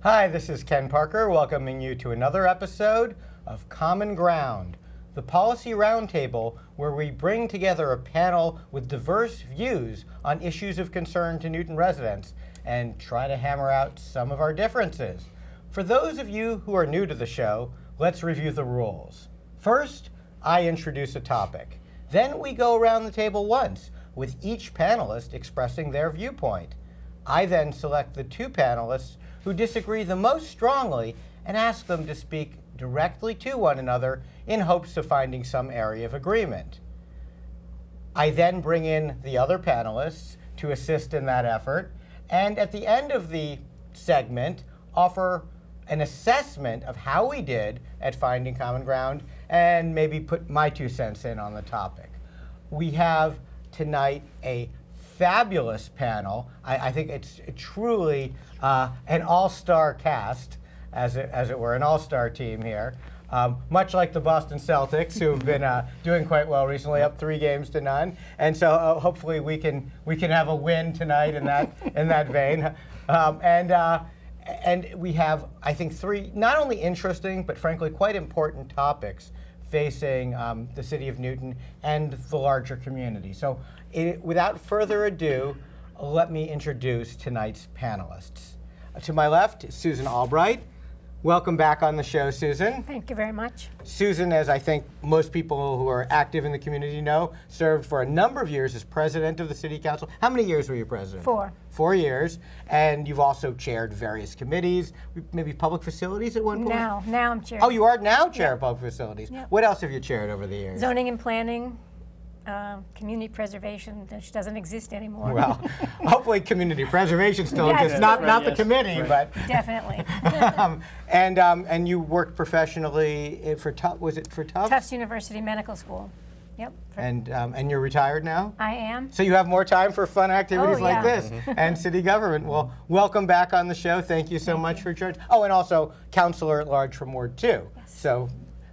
Hi, this is Ken Parker welcoming you to another episode of Common Ground, the policy roundtable where we bring together a panel with diverse views on issues of concern to Newton residents and try to hammer out some of our differences. For those of you who are new to the show, let's review the rules. First, I introduce a topic. Then we go around the table once, with each panelist expressing their viewpoint. I then select the two panelists who disagree the most strongly and ask them to speak directly to one another in hopes of finding some area of agreement. I then bring in the other panelists to assist in that effort, and at the end of the segment, offer an assessment of how we did at finding common ground and maybe put my 2 cents in on the topic. We have tonight a fabulous panel. I think it's truly an all-star cast, as it were, an all-star team here. Much like the Boston Celtics, who have been doing quite well recently, up 3-0. And so hopefully we can have a win tonight in that vein. And we have, I think, three not only interesting but frankly quite important topics facing the city of Newton and the larger community. So without further ado, let me introduce tonight's panelists. To my left is Susan Albright. Welcome back on the show, Susan. Thank you very much. Susan, as I think most people who are active in the community know, served for a number of years as president of the city council. How many years were you president? 4. 4 years. And you've also chaired various committees, maybe public facilities at one point? Now I'm chair. Oh, you are now chair of public facilities. Yep. What else have you chaired over the years? Zoning and planning, community preservation, which doesn't exist anymore. Well, hopefully community preservation still Yeah, exists, it's not still- the committee, but. Definitely. And you worked professionally for was it for Tufts? Tufts University Medical School. Yep. And you're retired now? I am. So you have more time for fun activities Oh, like yeah. this and city government. Well, welcome back on the show. Thank you so much for joining. Oh, and also Councilor at Large from Ward 2. Yes. So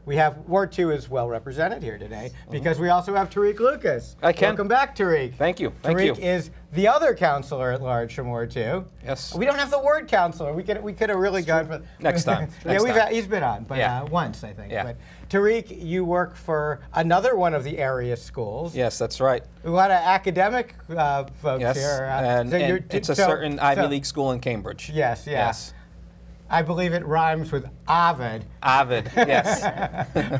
we have Ward 2 is well represented here today because we also have Tariq Lucas. Hi, Ken. Welcome back, Tariq. Thank you. Thank Tariq you. is the other councilor at Large from Ward 2. Yes. We don't have the word councilor. We could have really gone for Next time. Yeah, Next time. he's been on, but Yeah. once I think. Yeah. But Tariq, you work for another one of the area schools. Yes, that's right. A lot of academic folks Yes, here. and it's a certain Ivy League school in Cambridge. Yes, Yes. I believe it rhymes with avid. Avid, yes.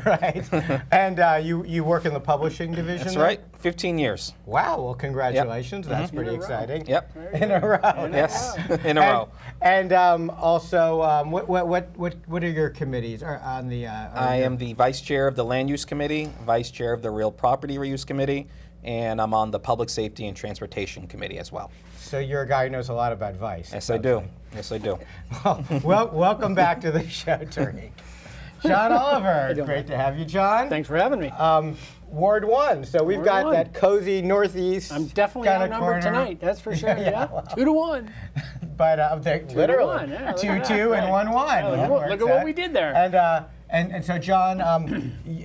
Right. And you work in the publishing division? That's there? right. 15 years. Wow. Well, congratulations. That's pretty exciting. Yep. In a row. Yes, in a row. And also, what are your committees on the? I am the vice chair of the Land Use Committee, vice chair of the Real Property Reuse Committee, and I'm on the Public Safety and Transportation Committee as well. So you're a guy who knows a lot about vice. Yes, I do. Yes, I do. Well, welcome back to the show, Tariq. John Oliver, great to have you, John. Thanks for having me. Ward 1, so we've Ward got 1. that cozy northeast. I'm definitely kinda outnumbered corner. tonight, that's for sure. Yeah, Yeah, well. 2-1. But literally, 1, yeah, look 2-2 at that, and right. 1-1. Yeah, look That at what- works look at what out. we did there. And so, John,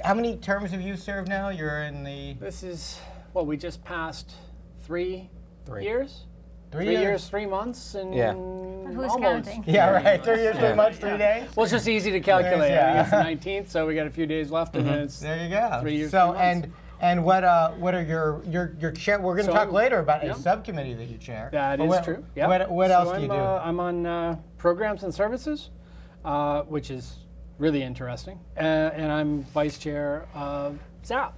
how many terms have you served now? You're in the This is, well, we just passed 3 Three. years? 3 3 years, 3 months, and Yeah. Who's almost. counting? Yeah, right. 3 years, 3 months, 3 days. Well, it's just easy to calculate. Yeah. I think it's the 19th, so we got a few days left, and then it's There you go. 3 years, So 3 months. and what are your chair? We're going to So talk I'm- later about yeah. a subcommittee that you chair. That But is what, true. Yep. What So else do you do? I'm on programs and services, which is really interesting, and I'm vice chair of ZAP.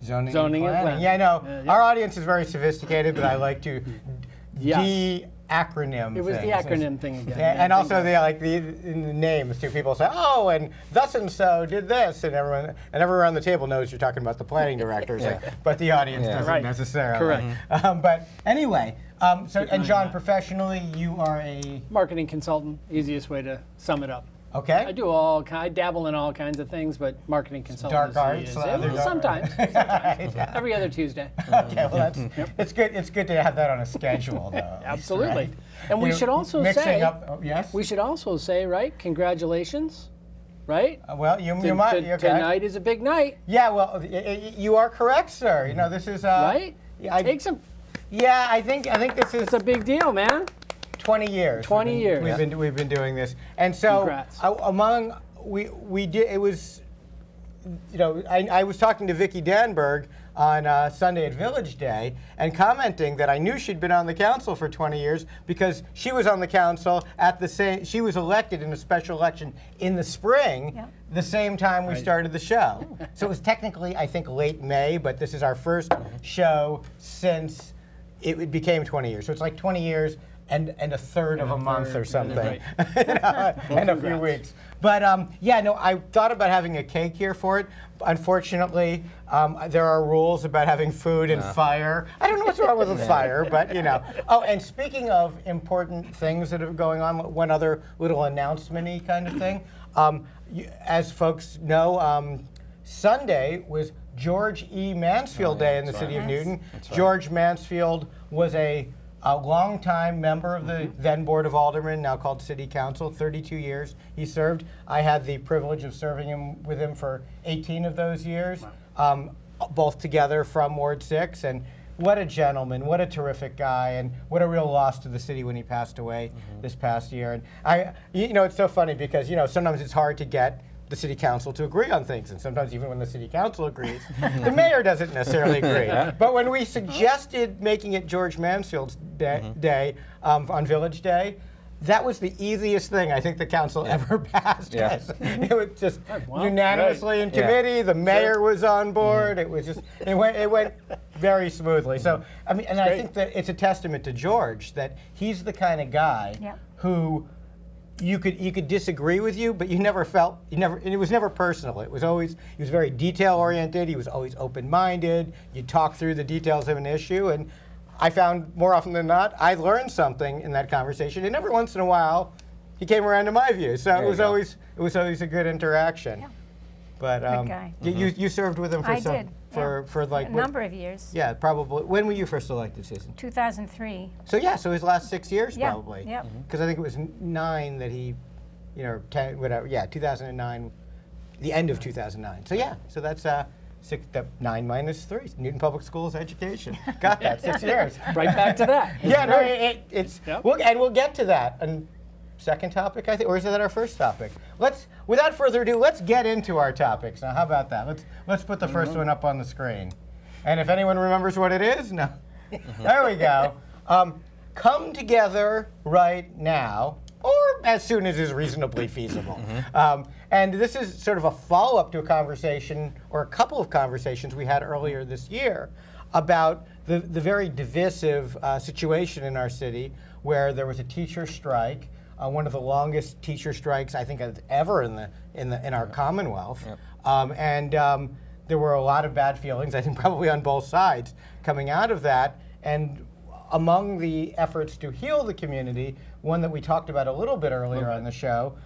Zoning Zoning and planning. Yeah, I know. Yeah. Our audience is very sophisticated, but I like to Yes. de-acronym It was things. the acronym thing again. Yeah, and also bingo. in the names too. People say, "Oh, and thus and so did this," and everyone around the table knows you're talking about the planning directors, but the audience Yeah. doesn't Right. necessarily. Correct. But anyway, and John, professionally, you are a Marketing consultant, easiest way to sum it up. okay. I dabble in all kinds of things, but marketing consultant Dark is arts, the other dark- sometimes. Yeah. Every other Tuesday. Okay, well it's good. It's good to have that on a schedule, though. at least, Absolutely. right? And we You know, should also mixing say, up. Yes. we should also say, right, congratulations, right? Well, you might. Okay. Tonight is a big night, Yeah. Well, you are correct, sir. You know, this is right? Yeah, Take some, yeah, I think this is it's a big deal, man. 20 years. 20 years. We've been doing this, and so Congrats. we did. It was, I was talking to Vicki Danberg on Sunday at Village Day and commenting that I knew she'd been on the council for 20 years because she was on the council at the same. She was elected in a special election in the spring, Yep. the same time we started the show. So it was technically, I think, late May, but this is our first show since it became 20 years. So it's like 20 years and a third of a month or something, and a few weeks. But I thought about having a cake here for it. Unfortunately, there are rules about having food and fire. I don't know what's wrong with the fire, but Oh, and speaking of important things that are going on, one other little announcement-y kind of thing. As folks know, Sunday was George E. Mansfield Day in the city of Newton. George Mansfield was a longtime member of the then Board of Aldermen, now called City Council. 32 years he served. I had the privilege of serving with him for 18 of those years, both together from Ward 6. And what a gentleman, what a terrific guy, and what a real loss to the city when he passed away this past year. And it's so funny because sometimes it's hard to get the city council to agree on things, and sometimes even when the city council agrees, the mayor doesn't necessarily agree. But when we suggested making it George Mansfield's day on Village Day, that was the easiest thing I think the council ever passed. Yeah. It was just unanimously in committee. The mayor was on board. It was just it went very smoothly. So I think that it's a testament to George that he's the kind of guy who. You could disagree with you, but and it was never personal. It was always, he was very detail oriented. He was always open-minded. You talk through the details of an issue, and I found more often than not, I learned something in that conversation, and every once in a while, he came around to my view. So it was always a good interaction. Yeah. But Good guy. you served with him for I did. for like A number of years. Yeah, probably. When were you first elected, Susan? 2003. So his last 6 years Yeah, probably. yep. Because I think it was 9 that he, 10, whatever. Yeah, 2009, the end of 2009. So that's 9 minus 3. Newton Public Schools education. Got that, 6 years. Right back to that. Yeah, no, it's Yep. we'll get to that. And second topic, I think, or is that our first topic? Without further ado, let's get into our topics. Now, how about that? Let's put the first one up on the screen. And if anyone remembers what it is, no. There we go. Come together right now, or as soon as is reasonably feasible. And this is sort of a follow-up to a conversation, or a couple of conversations we had earlier this year about the very divisive situation in our city where there was a teacher strike, one of the longest teacher strikes I think ever in our Commonwealth, and there were a lot of bad feelings, I think probably on both sides, coming out of that. And among the efforts to heal the community, one that we talked about a little bit earlier on the show,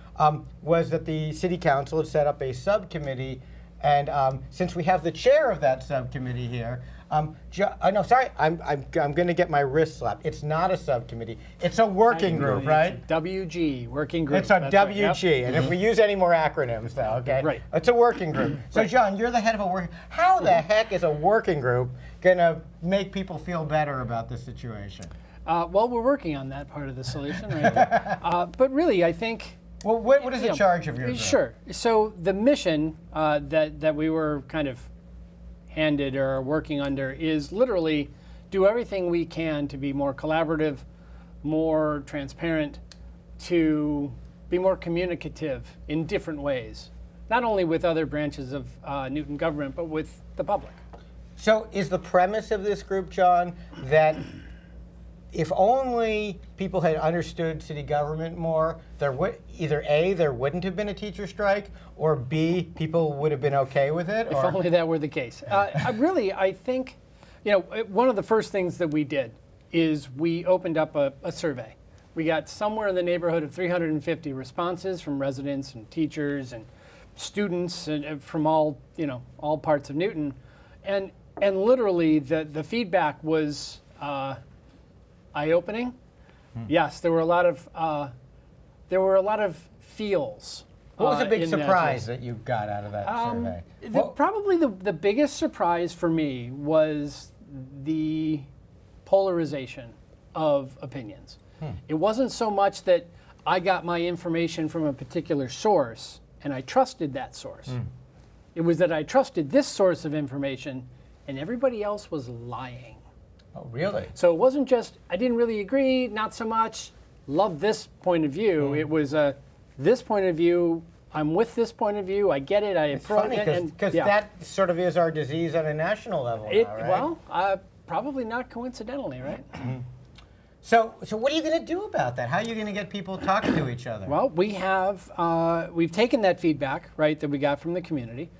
was that the City Council had set up a subcommittee. And since we have the chair of that subcommittee here, I'm going to get my wrist slapped. It's not a subcommittee. It's a working group, right? It's a WG, working group. It's a That's right, WG, yep. and if we use any more acronyms, though, okay? Right. It's a working group. So, John, you're the head of a working. How the heck is a working group going to make people feel better about this situation? Well, we're working on that part of the solution right there. But really, I think. Well, what is the charge of your group? Sure. So the mission that we were kind of handed or working under is literally do everything we can to be more collaborative, more transparent, to be more communicative in different ways, not only with other branches of Newton government, but with the public. So is the premise of this group, John, that if only people had understood city government more, there would either A, there wouldn't have been a teacher strike, or B, people would have been okay with it? If only that were the case. I think, one of the first things that we did is we opened up a survey. We got somewhere in the neighborhood of 350 responses from residents and teachers and students and from all parts of Newton, and literally the feedback was eye-opening. Yes, there were a lot of feels. What was the big in that surprise that you got out of that survey? Probably the biggest surprise for me was the polarization of opinions. It wasn't so much that I got my information from a particular source and I trusted that source. It was that I trusted this source of information and everybody else was lying. Oh, really? So it wasn't just, I didn't really agree, not so much, love this point of view. It was this point of view, I'm with this point of view, I get it, I It's approach funny it. because that sort of is our disease on a national level now, right? Well, probably not coincidentally, right? So what are you going to do about that? How are you going to get people talking to each other? Well, we've taken that feedback, right, that we got from the community.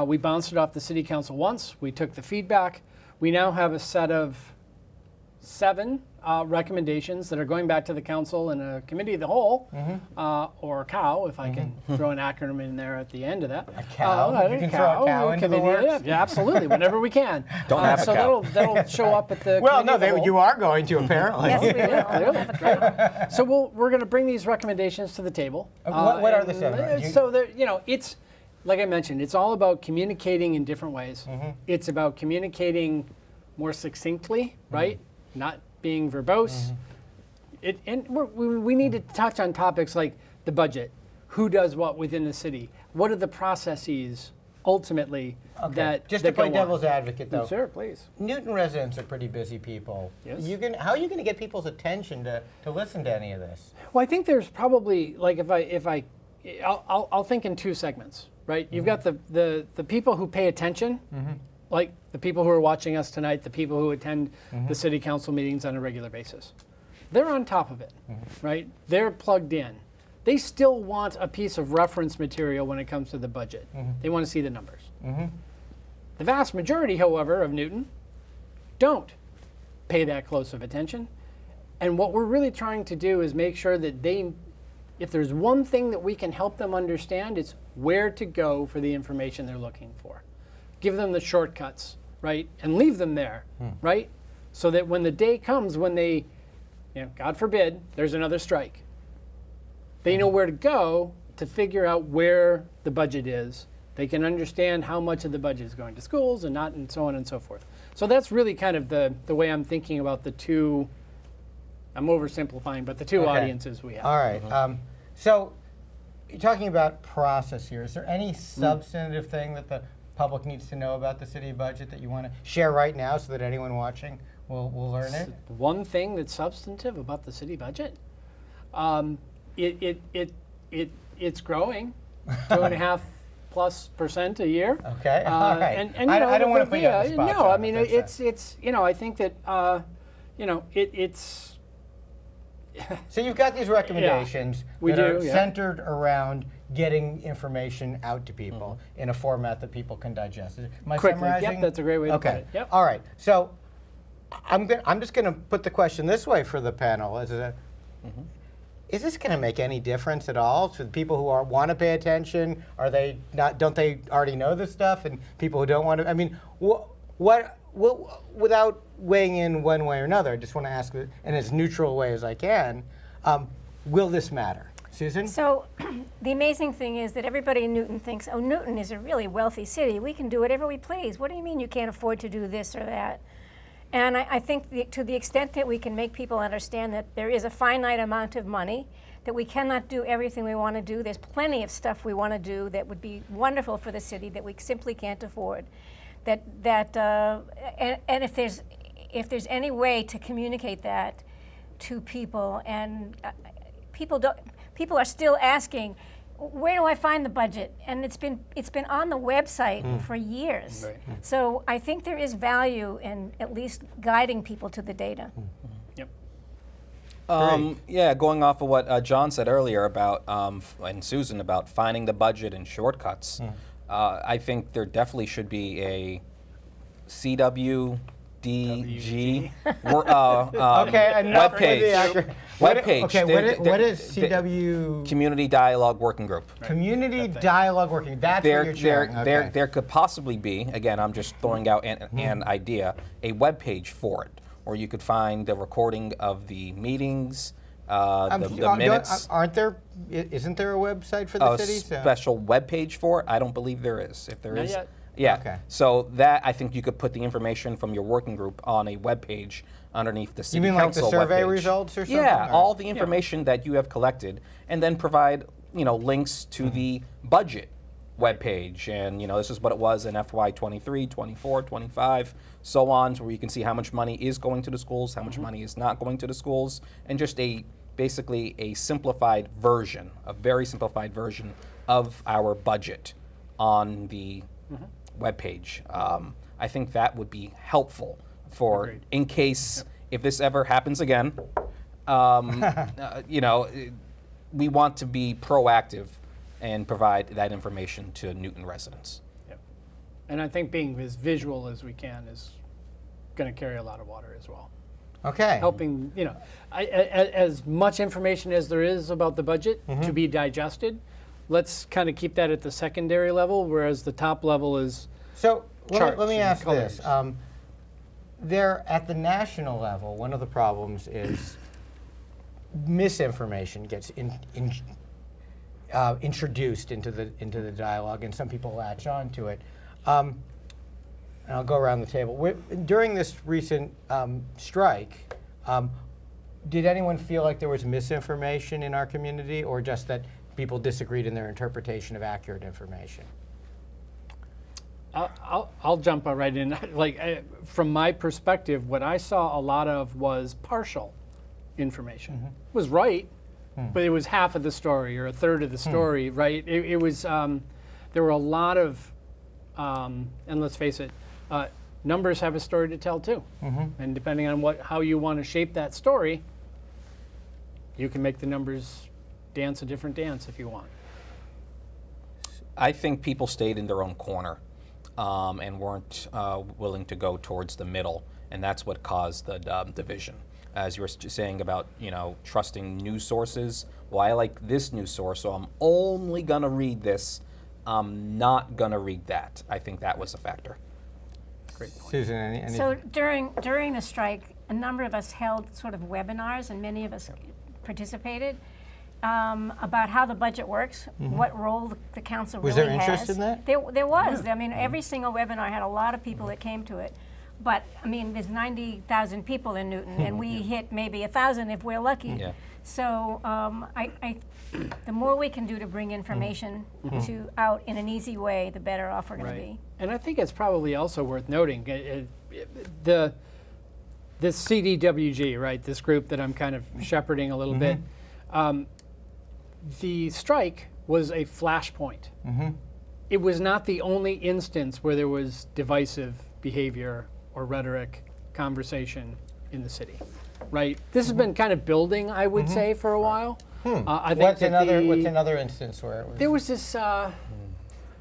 We bounced it off the city council once. We took the feedback. We now have a set of 7 recommendations that are going back to the council in a committee of the whole, or COW, if I can throw an acronym in there at the end of that. A COW? You can throw a COW into the works? Yeah, absolutely, whenever we can. Don't have a so cow. that'll show up at the Well, committee no, of the whole. you are going to apparently. Yes, we will. Clearly, clearly. So we're going to bring these recommendations to the table. What are the and, 7? So it's like I mentioned, it's all about communicating in different ways. It's about communicating more succinctly, right? Not being verbose. We need to touch on topics like the budget, who does what within the city, what are the processes ultimately that Just that to play go devil's on. advocate, though. Sure, please. Newton residents are pretty busy people. Yes. How are you going to get people's attention to listen to any of this? Well, I think there's probably like I'll think in 2 segments, right? You've got the people who pay attention, like the people who are watching us tonight, the people who attend the city council meetings on a regular basis. They're on top of it, right? They're plugged in. They still want a piece of reference material when it comes to the budget. They want to see the numbers. The vast majority, however, of Newton don't pay that close of attention. And what we're really trying to do is make sure that if there's one thing that we can help them understand, it's where to go for the information they're looking for. Give them the shortcuts, right? And leave them there, right? So that when the day comes when they, God forbid, there's another strike, they know where to go to figure out where the budget is. They can understand how much of the budget is going to schools and not, and so on and so forth. So that's really kind of the way I'm thinking about the 2, I'm oversimplifying, but the 2 audiences we have. All right. So you're talking about process here. Is there any substantive thing that the public needs to know about the city budget that you want to share right now so that anyone watching will learn it? One thing that's substantive about the city budget, it's growing, 2.5+% a year. Okay. All right. And I don't want to put you on the spot. No, John, I mean but that's it's I think that it's. So you've got these recommendations we that are do, yeah. centered around getting information out to people in a format that people can digest. Am I Quickly. summarizing? Yep, that's a great way to put Okay. it. Yep. All right. So I'm just going to put the question this way for the panel: is this going to make any difference at all to the people who want to pay attention? Are they not? Don't they already know this stuff? And people who don't want to? I mean, without weighing in one way or another, I just want to ask in as neutral a way as I can, will this matter? Susan? So the amazing thing is that everybody in Newton thinks, oh, Newton is a really wealthy city. We can do whatever we please. What do you mean you can't afford to do this or that? And I think to the extent that we can make people understand that there is a finite amount of money, that we cannot do everything we want to do. There's plenty of stuff we want to do that would be wonderful for the city that we simply can't afford. And if there's any way to communicate that to people, and people are still asking, where do I find the budget? And it's been on the website for years. Right. So I think there is value in at least guiding people to the data. Yep. Yeah, going off of what John said earlier about, and Susan, about finding the budget and shortcuts, I think there definitely should be a CWDG Okay, enough with the actor. webpage. Okay, what is CW? Community Dialogue Working Group. Community Dialogue Working. That's what you're sharing. Okay. There could possibly be, again, I'm just throwing out an idea, a web page for it, where you could find the recording of the meetings, the minutes. Isn't there a website for the city? Special web page for it? I don't believe there is. If there Not is, yet. yeah. Okay. So that I think you could put the information from your working group on a web page underneath the city You mean like the council survey webpage. results or something? Yeah, or- all the information that you have collected, and then provide links to the budget webpage, and this is what it was in FY 23, 24, 25, so on, where you can see how much money is going to the schools, how much money is not going to the schools, and just basically a simplified version, a very simplified version of our budget on the webpage. I think that would be helpful for Agreed. in case if this ever happens again. We want to be proactive and provide that information to Newton residents. Yep. And I think being as visual as we can is going to carry a lot of water as well. Okay. Helping, as much information as there is about the budget to be digested, let's kind of keep that at the secondary level, whereas the top level is So let charts me and ask colors. this. There, at the national level, one of the problems is misinformation gets introduced into the dialogue, and some people latch on to it. And I'll go around the table. During this recent strike, did anyone feel like there was misinformation in our community, or just that people disagreed in their interpretation of accurate information? I'll jump right in. From my perspective, what I saw a lot of was partial information. It was right, but it was half of the story or a third of the story, right? It was, there were a lot of, and let's face it, numbers have a story to tell too. And depending on how you want to shape that story, you can make the numbers dance a different dance if you want. I think people stayed in their own corner and weren't willing to go towards the middle, and that's what caused the division. As you were saying about trusting news sources, well, I like this news source, so I'm only gonna read this. I'm not gonna read that. I think that was a factor. Great point. Susan, any So during the strike, a number of us held sort of webinars, and many of us participated about how the budget works, what role the council Was really there has. interest in that? There was. I mean, every single webinar had a lot of people that came to it. But I mean, there's 90,000 people in Newton, and we hit maybe 1,000 if we're lucky. Yeah. So the more we can do to bring information out in an easy way, the better off we're going to be. And I think it's probably also worth noting this CDWG, right? This group that I'm kind of shepherding a little bit. The strike was a flashpoint. It was not the only instance where there was divisive behavior or rhetoric, conversation in the city, right? This has been kind of building, I would say, for a while. I think what's that another instance where it was? there was this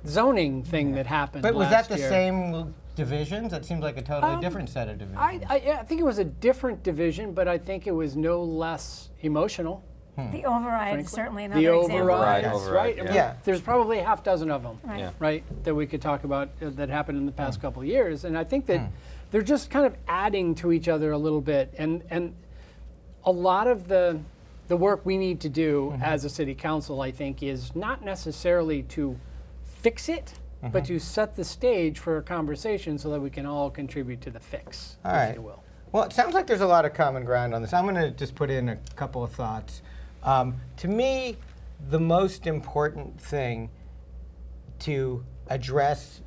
zoning thing that happened. But was that last the year. same divisions? That seems like a totally different set of divisions. I think it was a different division, but I think it was no less emotional. The override is Frankly. certainly another The example. overrides, Override, right? yeah. And Yeah. There's probably a half dozen of them, Right. Yeah. right, that we could talk about that happened in the past couple of years. And I think that they're just kind of adding to each other a little bit. And a lot of the work we need to do as a city council, I think, is not necessarily to fix it, but to set the stage for a conversation so that we can all contribute to the fix, All if right. you will. Well, it sounds like there's a lot of common ground on this. I'm going to just put in a couple of thoughts. To me, the most important thing to address,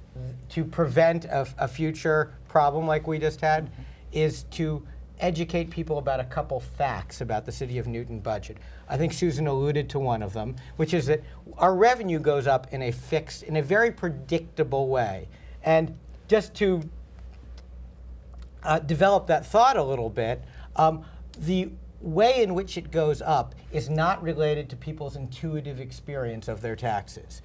to prevent a future problem like we just had, is to educate people about a couple facts about the City of Newton budget. I think Susan alluded to one of them, which is that our revenue goes up in a very predictable way. And just to develop that thought a little bit, the way in which it goes up is not related to people's intuitive experience of their taxes.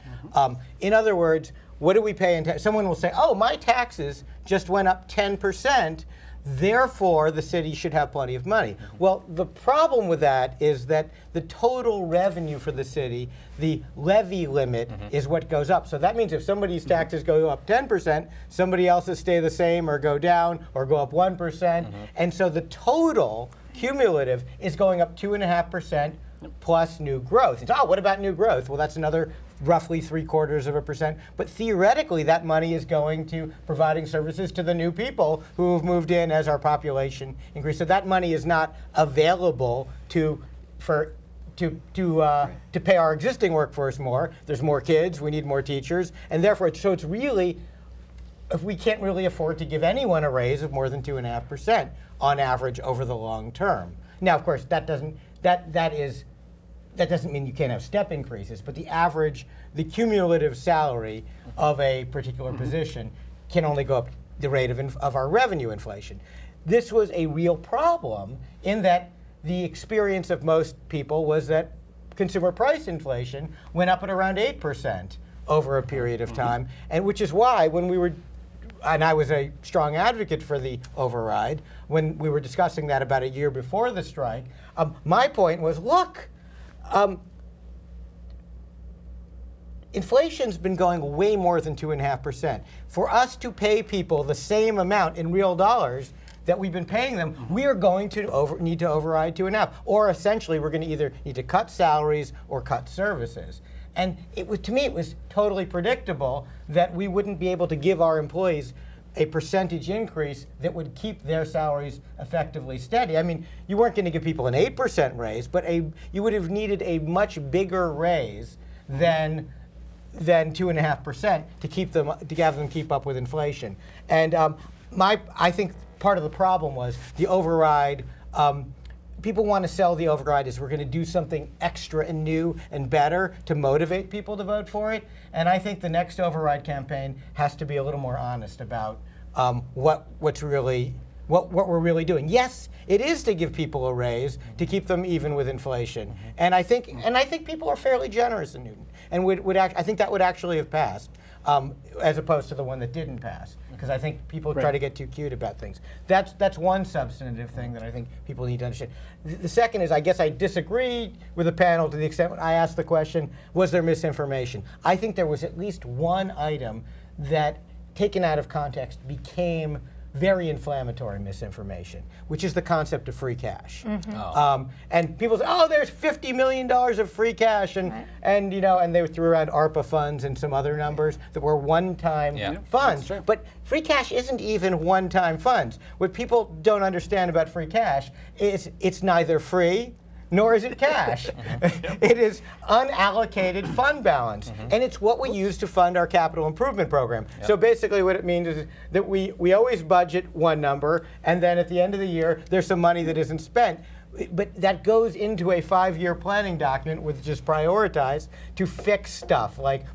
In other words, what do we pay in taxes? Someone will say, oh, my taxes just went up 10%, therefore the city should have plenty of money. Well, the problem with that is that the total revenue for the city, the levy limit, is what goes up. So that means if somebody's taxes go up 10%, somebody else's stay the same or go down or go up 1%. And so the total cumulative is going up 2.5% plus new growth. It's, oh, what about new growth? Well, that's another roughly 0.75%. But theoretically, that money is going to providing services to the new people who have moved in as our population increases. So that money is not available to pay our existing workforce more. There's more kids, we need more teachers, and therefore, it's really, if we can't really afford to give anyone a raise of more than 2.5% on average over the long term. Now, of course, that doesn't mean you can't have step increases, but the cumulative salary of a particular position can only go up the rate of our revenue inflation. This was a real problem in that the experience of most people was that consumer price inflation went up at around 8% over a period of time, and which is why and I was a strong advocate for the override when we were discussing that about a year before the strike. My point was, look, inflation's been going way more than 2.5%. For us to pay people the same amount in real dollars that we've been paying them, we are going to need to override 2.5%. Or essentially, we're going to either need to cut salaries or cut services. And to me, it was totally predictable that we wouldn't be able to give our employees a percentage increase that would keep their salaries effectively steady. I mean, you weren't going to give people an 8% raise, but you would have needed a much bigger raise than 2.5% to have them keep up with inflation. And I think part of the problem was the override. People want to sell the override as we're going to do something extra and new and better to motivate people to vote for it. And I think the next override campaign has to be a little more honest about what we're really doing. Yes, it is to give people a raise to keep them even with inflation. And I think people are fairly generous in Newton, and I think that would actually have passed, as opposed to the one that didn't pass. Because I think people try to get too cute about things. That's one substantive thing that I think people need to understand. The second is, I guess I disagree with the panel to the extent when I asked the question, was there misinformation? I think there was at least one item that, taken out of context, became very inflammatory misinformation, which is the concept of free cash. And people say, oh, there's $50 million of free cash, and they threw around ARPA funds and some other numbers that were one-time funds. But free cash isn't even one-time funds. What people don't understand about free cash is it's neither free nor is it cash. It is unallocated fund balance. And it's what we use to fund our capital improvement program. So basically what it means is that we always budget one number, and then at the end of the year, there's some money that isn't spent. But that goes into a 5-year planning document, which is prioritized to fix stuff like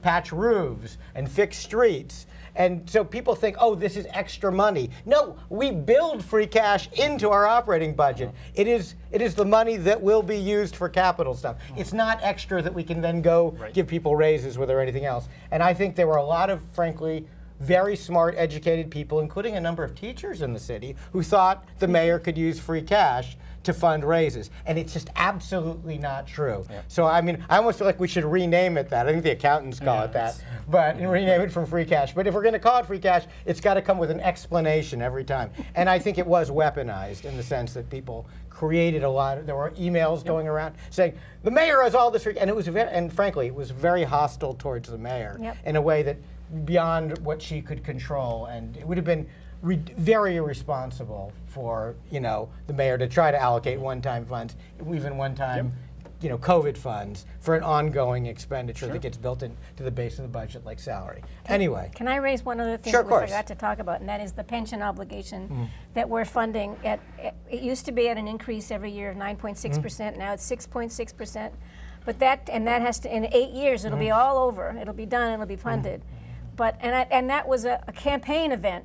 patch roofs and fix streets. And so people think, oh, this is extra money. No, we build free cash into our operating budget. It is the money that will be used for capital stuff. It's not extra that we can then go give people raises with or anything else. And I think there were a lot of, frankly, very smart, educated people, including a number of teachers in the city, who thought the mayor could use free cash to fund raises. And it's just absolutely not true. So, I mean, I almost feel like we should rename it that. I think the accountants call it that, but rename it from free cash. But if we're going to call it free cash, it's got to come with an explanation every time. And I think it was weaponized in the sense that people created there were emails going around saying, the mayor has all this free, and it was and frankly, it was very hostile towards the mayor in a way that beyond what she could control, and it would have been very irresponsible for the mayor to try to allocate one-time funds, even one-time COVID funds for an ongoing expenditure that gets built into the base of the budget like salary. Anyway. Can I raise one other thing that we forgot to talk about, and that is the pension obligation that we're funding at. It used to be at an increase every year of 9.6%. Now it's 6.6%. But that has to, in 8 years, it'll be all over. It'll be done. It'll be funded. But and that was a campaign event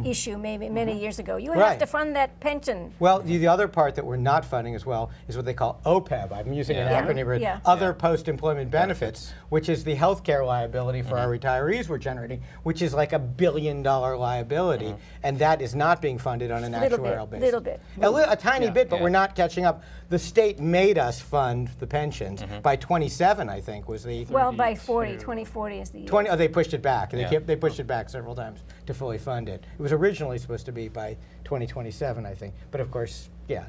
issue maybe many years ago. You have to fund that pension. Well, the other part that we're not funding as well is what they call OPEB. I'm using an acronym for Other Post-Employment Benefits, which is the health care liability for our retirees we're generating, which is like $1 billion liability, and that is not being funded on an actuarial basis. Little bit. A tiny bit, but we're not catching up. The state made us fund the pensions by 27, I think, was the... Well, by 2040 is the year. 20, they pushed it back. They pushed it back several times to fully fund fund it. It was originally supposed to be by 2027, I think. But of course, yeah.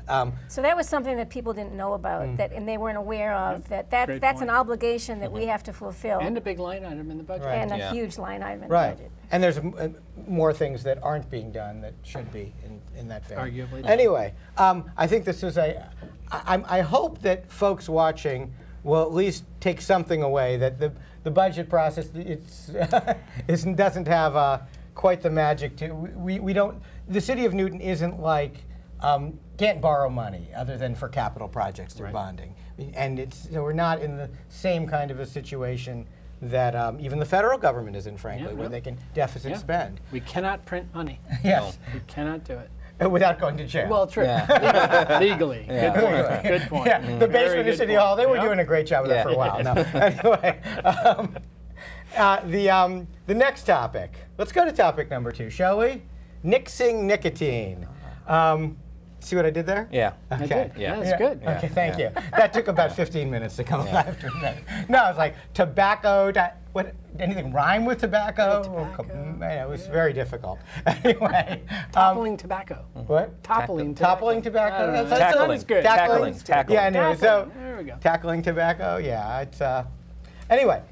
So that was something that people didn't know about, that, and they weren't aware of, Great that's an point. obligation that we have to fulfill. And a big line item in the budget. Right. And a Yeah. huge line item in the Right. budget. And there's more things that aren't being done that should be in that vein. Arguably. Anyway, I think this is I hope that folks watching will at least take something away, that the budget process, doesn't have quite the magic to, we don't, the city of Newton isn't like, can't borrow money other than for capital projects through bonding. And so we're not in the same kind of a situation that even the federal government is in, frankly, where they can deficit Yeah. spend. We cannot print money. Yes, We cannot do it. without going to jail. Well, true. Yeah. Legally. Yeah. Good point. Good point. Yeah, the Very basement of good City point. Hall, they were Yep. doing a great job of that Yeah. for a while. No. Anyway, the next topic. Let's go to topic number 2, shall we? Nixing nicotine. See what I did there? Yeah. I Okay. did. Yeah, that's good. Yeah. Okay, thank you. That took about 15 minutes to come alive to me. No, I was like, tobacco, what, anything rhyme with tobacco? Man, it was very difficult. Anyway. Toppling tobacco. What? Toppling tobacco. Toppling tobacco? I don't know. That Tackling. sounds good. Tackling. Tackling. Tackling. Yeah, anyway, so Toppling. There we go. tackling tobacco, yeah, it's anyway,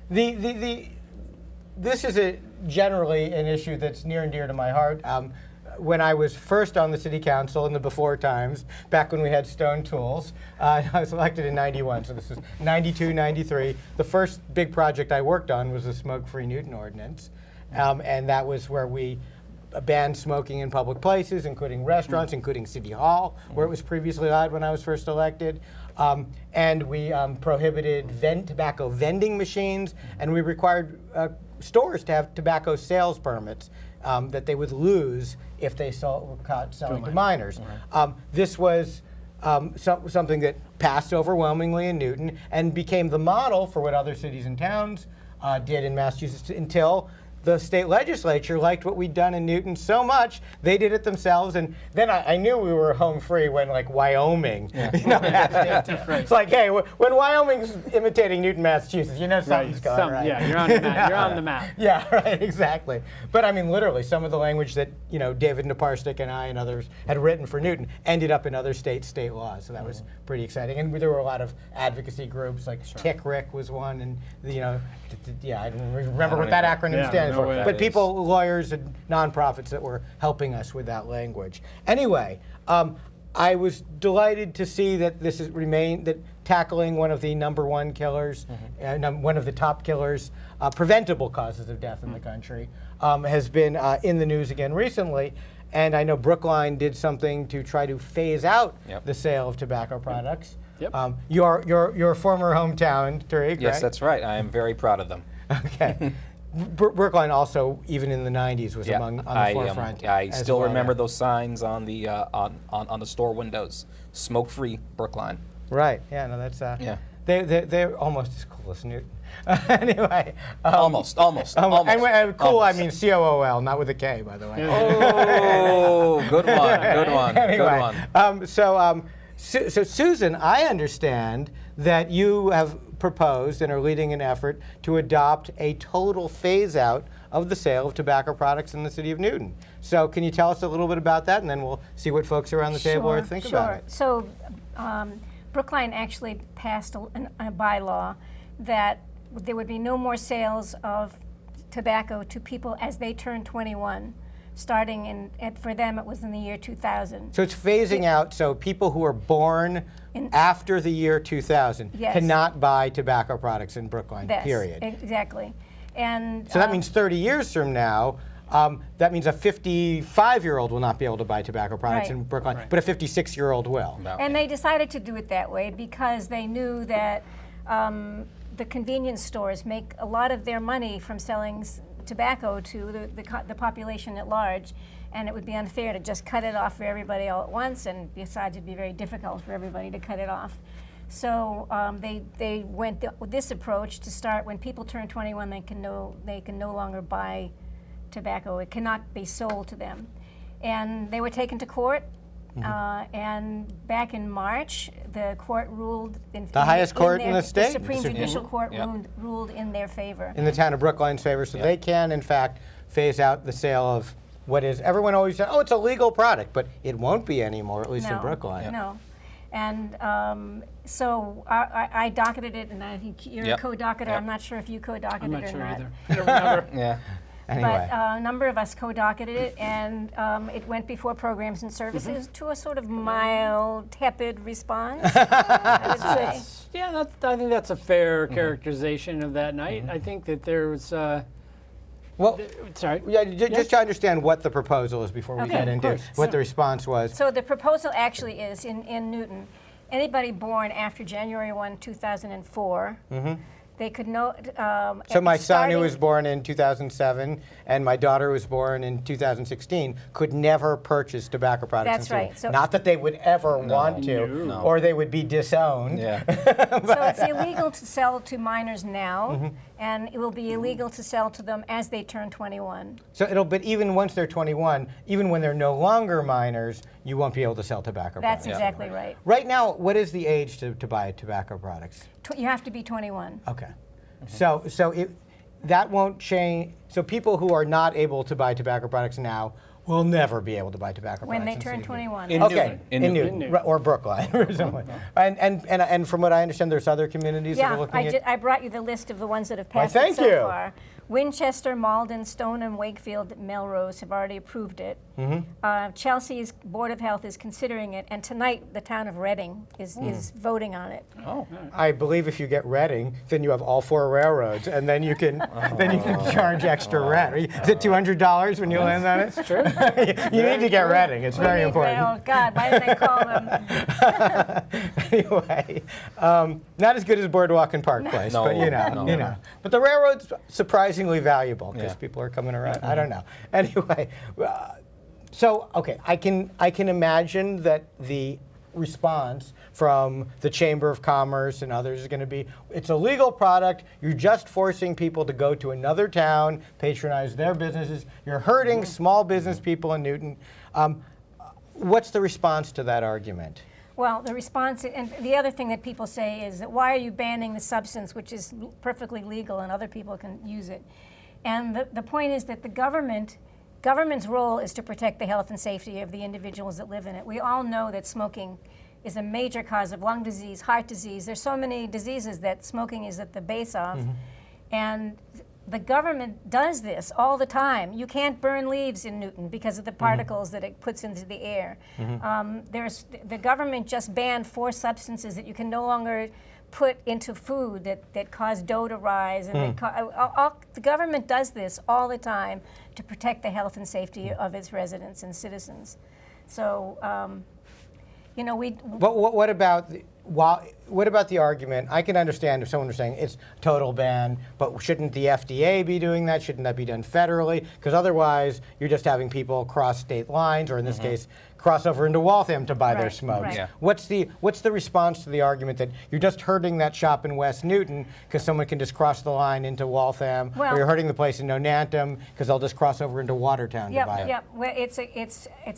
this is generally an issue that's near and dear to my heart. When I was first on the city council in the before times, back when we had stone tools, I was elected in 91, so this is 92, 93. The first big project I worked on was the Smoke-Free Newton Ordinance, and that was where we banned smoking in public places, including restaurants, including City Hall, where it was previously allowed when I was first elected. And we prohibited tobacco vending machines, and we required stores to have tobacco sales permits that they would lose if they were caught selling to minors. This was something that passed overwhelmingly in Newton and became the model for what other cities and towns did in Massachusetts until the state legislature liked what we'd done in Newton so much, they did it themselves. And then I knew we were home free when, like, Wyoming, passed it. It's like, hey, when Wyoming's imitating Newton, Massachusetts, you know something's going right. Yeah, you're on the map. You're on the map. Yeah, right, exactly. But I mean, literally, some of the language that David Naparstik and I and others had written for Newton ended up in other state laws. So that was pretty exciting. And there were a lot of advocacy groups, like TICRIC was one, and I don't remember what that acronym stands for. way But that people, lawyers, and nonprofits that were helping us with that language. Anyway, I was delighted to see that this has remained, that tackling one of the number one killers, one of the top killers, preventable causes of death in the country, has been in the news again recently. And I know Brookline did something to try to phase out the sale of tobacco products. Yep. Your former hometown, Tariq, Yes, right? that's right. I am very proud of them. Okay. Brookline also, even in the 90s, was on the forefront. I as still well, remember yeah. those signs on the on the store windows. Smoke-free Brookline. Right. Yeah. No, that's Yeah. They're almost as cool as Newton. Anyway. Almost. And when cool, almost. I mean COOL, not with a K, by the way. Oh, good one. Good one. Anyway, Good one. So Susan, I understand that you have proposed and are leading an effort to adopt a total phase out of the sale of tobacco products in the city of Newton. So can you tell us a little bit about that, and then we'll see what folks around the table are think about it. So Brookline actually passed a bylaw that there would be no more sales of tobacco to people as they turn 21, starting for them it was in the year 2000. So it's phasing out, so people who are born after the year 2000 cannot buy tobacco products in Brookline, period. Exactly. And So that means 30 years from now, that means a 55-year-old will not be able to buy tobacco products in Brookline, but a 56-year-old will. No. And they decided to do it that way because they knew that the convenience stores make a lot of their money from selling tobacco to the population at large, and it would be unfair to just cut it off for everybody all at once, and besides it'd be very difficult for everybody to cut it off. So they went with this approach to start when people turn 21, they can no longer buy tobacco. It cannot be sold to them. And they were taken to court, and back in March, the court ruled The highest court in the state. The Supreme Judicial Court Yep. ruled in their favor. In the town of Brookline's favor, so they can, in fact, phase out the sale of what is, everyone always said, oh, it's a legal product, but it won't be anymore, at least in No, Brookline. No. And so I docketed it, and I think you're Yep. a co-docketer. Yep. I'm not sure if you co-docketed I'm it not or sure not. either. I don't remember. Yeah. Anyway. But a number of us co-docketed it, and it went before Programs and Services to a sort of mild, tepid response, I would say. Yeah, I think that's a fair characterization of that night. I think that there was. Well, Sorry. yeah, just to understand what the proposal is before we Okay, get of into course. what the response was. So the proposal actually is, in Newton, anybody born after January 1, 2004, they could So my son, who was born in 2007, and my daughter, who was born in 2016, could never purchase tobacco products. That's until- right. So- not that they would ever want to, No. or they would be disowned. Yeah. So it's illegal to sell to minors now, and it will be illegal to sell to them as they turn 21. So but even once they're 21, even when they're no longer minors, you won't be able to sell tobacco That's products. exactly right. Right now, what is the age to buy tobacco products? You have to be 21. Okay. So that won't change. So people who are not able to buy tobacco products now will never be able to buy tobacco When products. they turn until 21. In Okay, Newton. in Newton, Newton. or Brookline, or somewhere. And from what I understand, there's other communities that are Yeah, looking at. I brought you the list of the ones that have Why, passed thank it so you. far. Winchester, Malden, Stoneham, Wakefield, Melrose have already approved it. Chelsea's Board of Health is considering it, and tonight the town of Reading is voting on it. Oh. I believe if you get Reading, then you have all 4 railroads, and then you can charge extra rent. Is it $200 when you land on it? Sure. You need to get Reading. It's very important. Oh, God, why didn't I call them? Anyway, not as good as Boardwalk and Park Place, No, but you no. know. But the railroad's surprisingly valuable because Yeah. people are coming around. I don't know. Anyway, so okay, I can imagine that the response from the Chamber of Commerce and others is going to be, it's a legal product, you're just forcing people to go to another town, patronize their businesses, you're hurting small business people in Newton. What's the response to that argument? Well, the response, and the other thing that people say is that why are you banning the substance which is perfectly legal and other people can use it? And the point is that the government's role is to protect the health and safety of the individuals that live in it. We all know that smoking is a major cause of lung disease, heart disease. There's so many diseases that smoking is at the base of. And the government does this all the time. You can't burn leaves in Newton because of the particles that it puts into the air. The government just banned 4 substances that you can no longer put into food that cause dough to rise. And the government does this all the time to protect the health and safety of its residents and citizens. So, But what about the argument? I can understand if someone was saying it's total ban, but shouldn't the FDA be doing that? Shouldn't that be done federally? Because otherwise, you're just having people cross state lines, or in this case, cross over into Waltham to buy their Right, smokes. right. Yeah. What's the response to the argument that you're just hurting that shop in West Newton because someone can just cross the line into Waltham, or Well- you're hurting the place in Nonantum because they'll just cross over into Watertown to buy it? Yep. Well, it's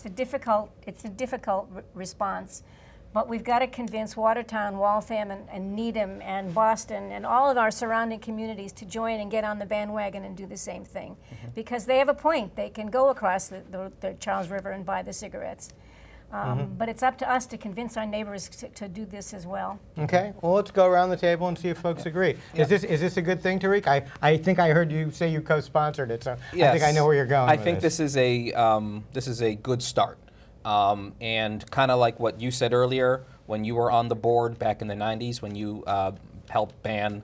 a difficult response, but we've got to convince Watertown, Waltham, and Needham, and Boston, and all of our surrounding communities to join and get on the bandwagon and do the same thing, because they have a point. They can go across the Charles River and buy the cigarettes. But it's up to us to convince our neighbors to do this as well. Okay, well, let's go around the table and see if folks agree. Is this a good thing, Tariq? I think I heard you say you co-sponsored it, so I think I know where you're going. I with think this is a good start, and kind of like what you said earlier when you were on the board back in the '90s, when you helped ban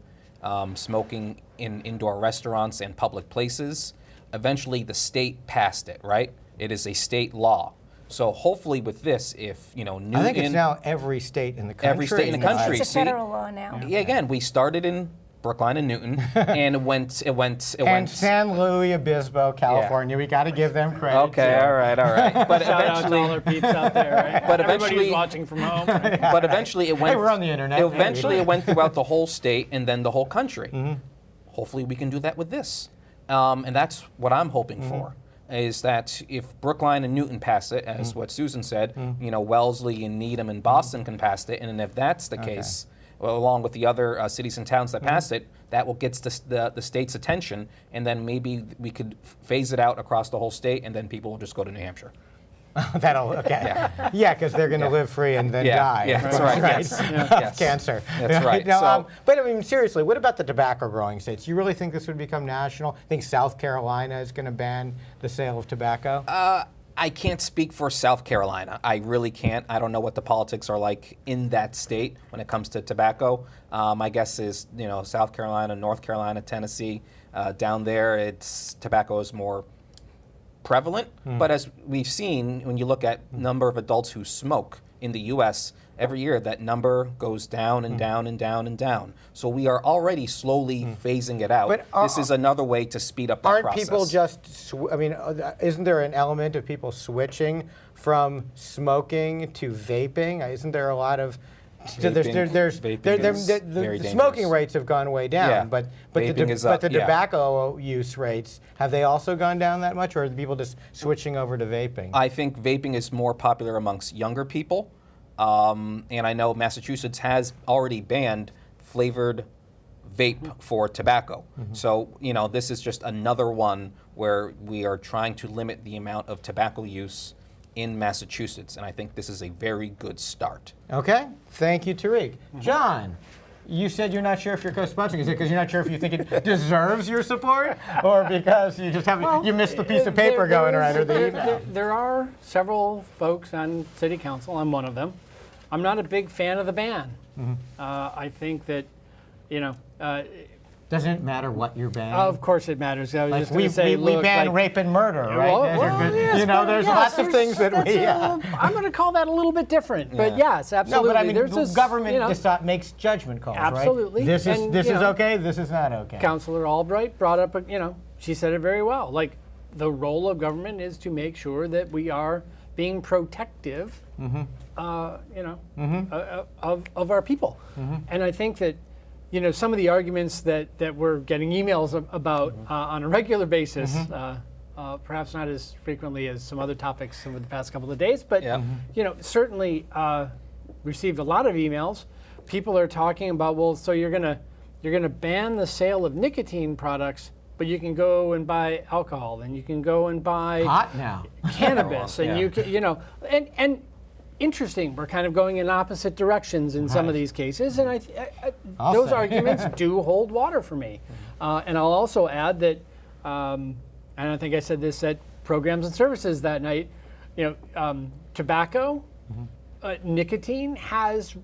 smoking in indoor restaurants and public places. Eventually, the state passed it. Right? It is a state law. So hopefully, with this, if Newton, I think it's now every state in the country. Every state in the country. It's a federal law now. Yeah, again, we started in Brookline and Newton, and it went. And San Luis Obispo, California, we got to give them credit. Okay, too. all right. But Shout out to all our peeps out there, right? But Everybody eventually- who's watching from home. but eventually it went. Hey, we're on the internet. Eventually it went throughout the whole state and then the whole country. Hopefully we can do that with this, and that's what I'm hoping for. Is that if Brookline and Newton pass it, as what Susan said, Wellesley and Needham and Boston can pass it, and if that's the case, well, along with the other cities and towns that passed it, that will get the state's attention, and then maybe we could phase it out across the whole state, and then people will just go to New Hampshire. That'll okay. Yeah, because they're going to live free and then die. Yeah, that's right. Yes. Of cancer. That's right. No, So- but I mean, seriously, what about the tobacco growing states? You really think this would become national? Think South Carolina is going to ban the sale of tobacco? I can't speak for South Carolina. I really can't. I don't know what the politics are like in that state when it comes to tobacco. My guess is, South Carolina, North Carolina, Tennessee, down there, tobacco is more prevalent. But as we've seen, when you look at number of adults who smoke in the U.S., every year that number goes down and down and down and down. So we are already slowly phasing it out. But this is another way to speed up that Aren't process. people just, isn't there an element of people switching from smoking to vaping? Isn't there a lot of, Vaping is very the smoking dangerous. rates have gone way down, Yeah. but Vaping is up, the yeah. tobacco use rates, have they also gone down that much, or are people just switching over to vaping? I think vaping is more popular amongst younger people. And I know Massachusetts has already banned flavored vape for tobacco. So, this is just another one where we are trying to limit the amount of tobacco use in Massachusetts. And I think this is a very good start. Okay, thank you, Tariq. John, you said you're not sure if you're co-sponsoring. Is it because you're not sure if you think it deserves your support, or because you just haven't, you missed the piece of paper going around or the email? There are several folks on City Council. I'm one of them. I'm not a big fan of the ban. I think that, Doesn't it matter what you're banning? of course it matters. I was Like just going to say, we look, ban like, rape and murder, right? Well, Those are good- yes, there's yes, lots of things that we. I'm going to call that a little bit different, but yes, No, absolutely. but I mean, There's the this, government makes judgment calls, Absolutely. right? This is And, this is okay. This is not okay. Councilor Albright brought up, she said it very well. Like, the role of government is to make sure that we are being protective, of our people. And I think that, some of the arguments that we're getting emails about on a regular basis, perhaps not as frequently as some other topics over the past couple of days, but certainly received a lot of emails. People are talking about, well, so you're gonna ban the sale of nicotine products, but you can go and buy alcohol, and you can go and buy Hot now. cannabis, and Yeah. you can, and interesting. We're kind of going in opposite directions in some of these cases, and I'll those say. arguments do hold water for me. And I'll also add that, and I think I said this at Programs and Services that night. Tobacco, nicotine has.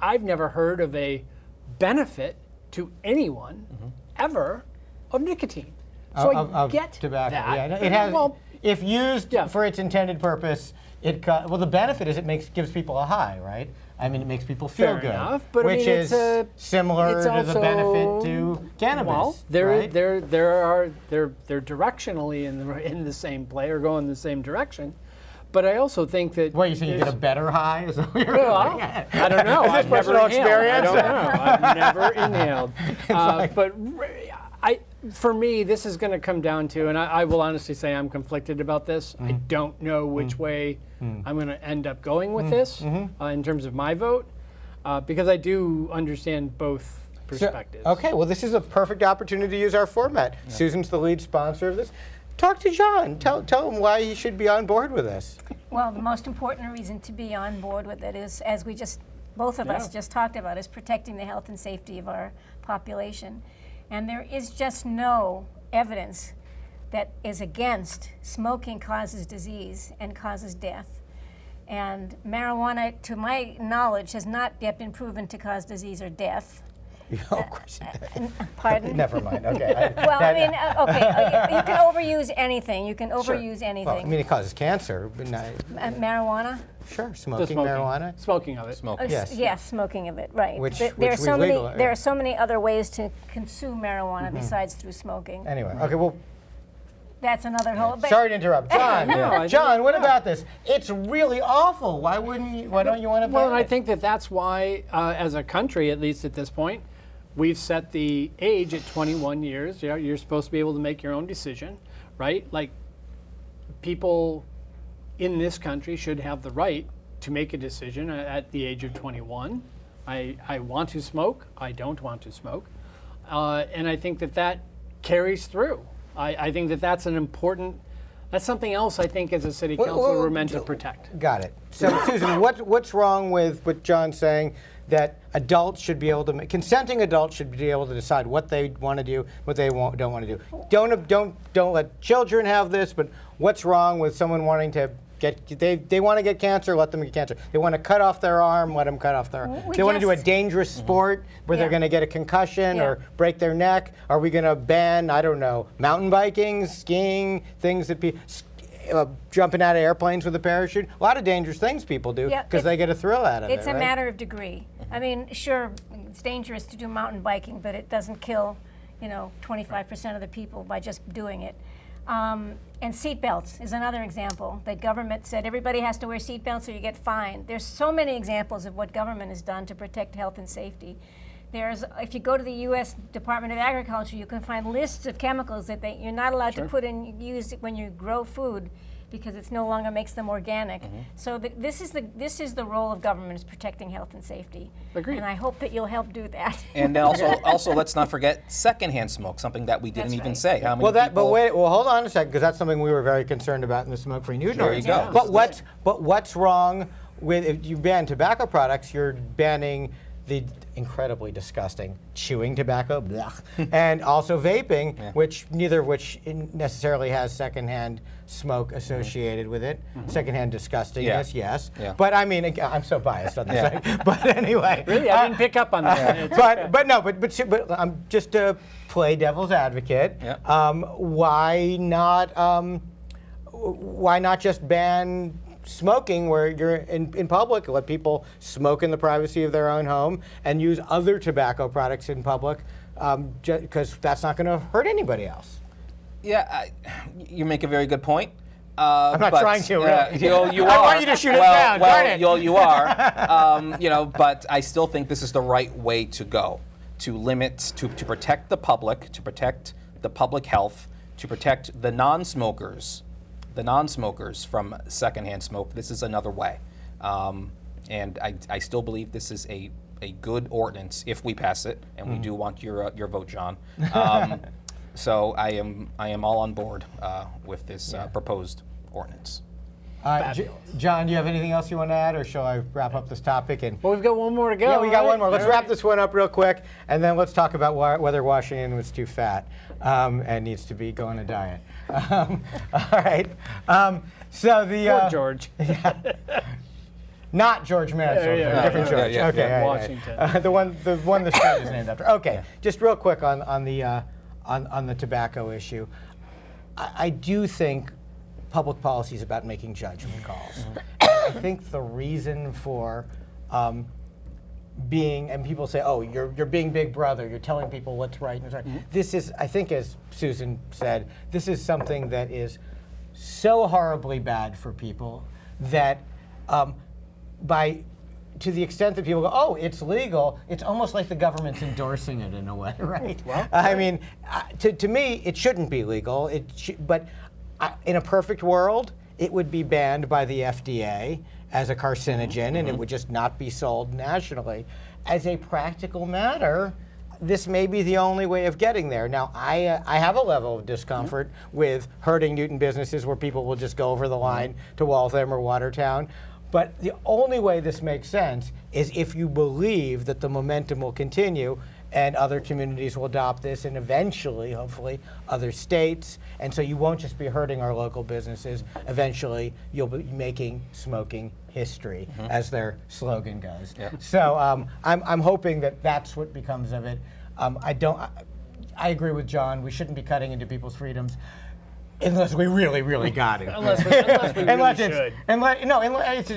I've never heard of a benefit to anyone ever of nicotine. So I get tobacco. that. Yeah, it has. Well, if used Yeah. for its intended purpose, the benefit is it gives people a high, right? I mean, it makes people feel Fair good, enough, but I which mean, is it's similar it's to the also- benefit to cannabis. Well, right? they're directionally in the same play or going in the same direction, but I also think that. What, you think you get a better high? Is that what you're Well, going at? I don't know. Is this I've never personal inhaled. I experience? don't know. I've never inhaled. For me, this is going to come down to, and I will honestly say I'm conflicted about this. I don't know which way I'm going to end up going with this in terms of my vote, because I do understand both perspectives. Okay, well, this is a perfect opportunity to use our format. Susan's the lead sponsor of this. Talk to John. Tell him why he should be on board with this. Well, the most important reason to be on board with it is, as we both of us just talked about, is protecting the health and safety of our population. And there is just no evidence that is against smoking causes disease and causes death. And marijuana, to my knowledge, has not yet been proven to cause disease or death. Of course it does. Pardon? Never mind. Okay. Well, I mean, you can overuse anything. You can overuse Well, I anything. mean, it causes cancer, but not, Marijuana? sure, The smoking marijuana. Smoking of it. Yes. Yes, smoking of it, right. Which There we've are so many. legalized, There yeah. are so many other ways to consume marijuana besides through smoking. Anyway, okay, well, That's another whole. But sorry to interrupt. John, I John, what about this? It's really awful. Why don't you want to ban Well, and I it? think that's why, as a country, at least at this point, we've set the age at 21 years. You're supposed to be able to make your own decision, right? Like, people in this country should have the right to make a decision at the age of 21. I want to smoke. I don't want to smoke. and I think that carries through. I think that's an important. That's something else I think as a city council we're meant to protect. Got it. So, Susan, what's wrong with what John's saying that adults should be able to, consenting adults should be able to decide what they want to do, what they don't want to do. Don't let children have this. But what's wrong with someone wanting to they want to get cancer, let them get cancer. They want to cut off their arm, let them cut off their arm. They want to do a dangerous sport where they're going to get a concussion or break their neck. Are we going to ban, I don't know, mountain biking, skiing, things that people, jumping out of airplanes with a parachute? A lot of dangerous things people do because they get a thrill out of it. It's a matter of degree. I mean, sure, it's dangerous to do mountain biking, but it doesn't kill, 25% of the people by just doing it. And seatbelts is another example that government said everybody has to wear seatbelts or you get fined. There's so many examples of what government has done to protect health and safety. If you go to the U.S. Department of Agriculture, you can find lists of chemicals that you're not allowed to put in use when you grow food because it no longer makes them organic. So this is the role of government, is protecting health and safety. Agreed. And I hope that you'll help do that. And then also let's not forget secondhand smoke, something that we didn't even say. How many people, hold on a second, because that's something we were very concerned about in the Smoke-Free Newton. There you go. But what's wrong with, if you ban tobacco products, you're banning the incredibly disgusting chewing tobacco, and also vaping, neither of which necessarily has secondhand smoke associated with it. Secondhand disgustingness, yes. Yeah. But I mean, I'm so biased on this. But anyway, Really, I didn't pick up on that. but just to play devil's advocate. Why not just ban smoking where you're in public, let people smoke in the privacy of their own home and use other tobacco products in public, because that's not going to hurt anybody else. Yeah, you make a very good point. I'm not trying to. Really. You are. I want you to shoot it down. You are. But I still think this is the right way to go. To limit, to protect the public, to protect the public health, to protect the non-smokers from secondhand smoke. This is another way, and I still believe this is a good ordinance if we pass it, and we do want your vote, John. So I am all on board with this proposed ordinance. John, do you have anything else you want to add, or shall I wrap up this topic? Well, we've got one more to go. Yeah, we got one more. Let's wrap this one up real quick, and then let's talk about whether Washington was too fat and needs to be going on a diet. All right. So the Poor George. not George Mansell, different George. Okay, Washington. The one the street is named after. Okay, just real quick on the tobacco issue. I do think public policy is about making judgment calls. I think the reason for and people say, oh, you're being Big Brother, you're telling people what's right and what's right. This is, I think, as Susan said, this is something that is so horribly bad for people that to the extent that people go, oh, it's legal, it's almost like the government's endorsing it in a way, right? Well, I mean, to me, it shouldn't be legal, but in a perfect world, it would be banned by the FDA as a carcinogen, and it would just not be sold nationally. As a practical matter, this may be the only way of getting there. Now, I have a level of discomfort with hurting Newton businesses where people will just go over the line to Waltham or Watertown. But the only way this makes sense is if you believe that the momentum will continue and other communities will adopt this, and eventually, hopefully, other states. And so you won't just be hurting our local businesses. Eventually, you'll be making smoking history, as their slogan goes. Yep. So I'm hoping that that's what becomes of it. I agree with John. We shouldn't be cutting into people's freedoms. Unless we really, really got it. Unless we really should.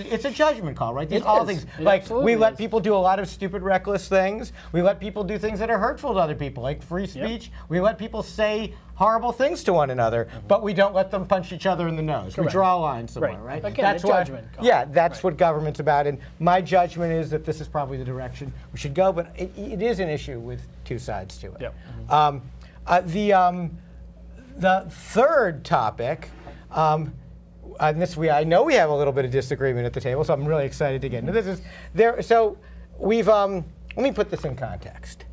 It's a judgment call, right? Things like we let people do a lot of stupid, reckless things. We let people do things that are hurtful to other people, like free speech. Yep. We let people say horrible things to one another, but we don't let them punch each other in the nose. Correct. We draw a line somewhere, right? Again, that's judgment call. Yeah, that's what government's about. And my judgment is that this is probably the direction we should go, but it is an issue with two sides to it. Yep. The third topic, and I know we have a little bit of disagreement at the table, so I'm really excited to get into this. So we've let me put this in context.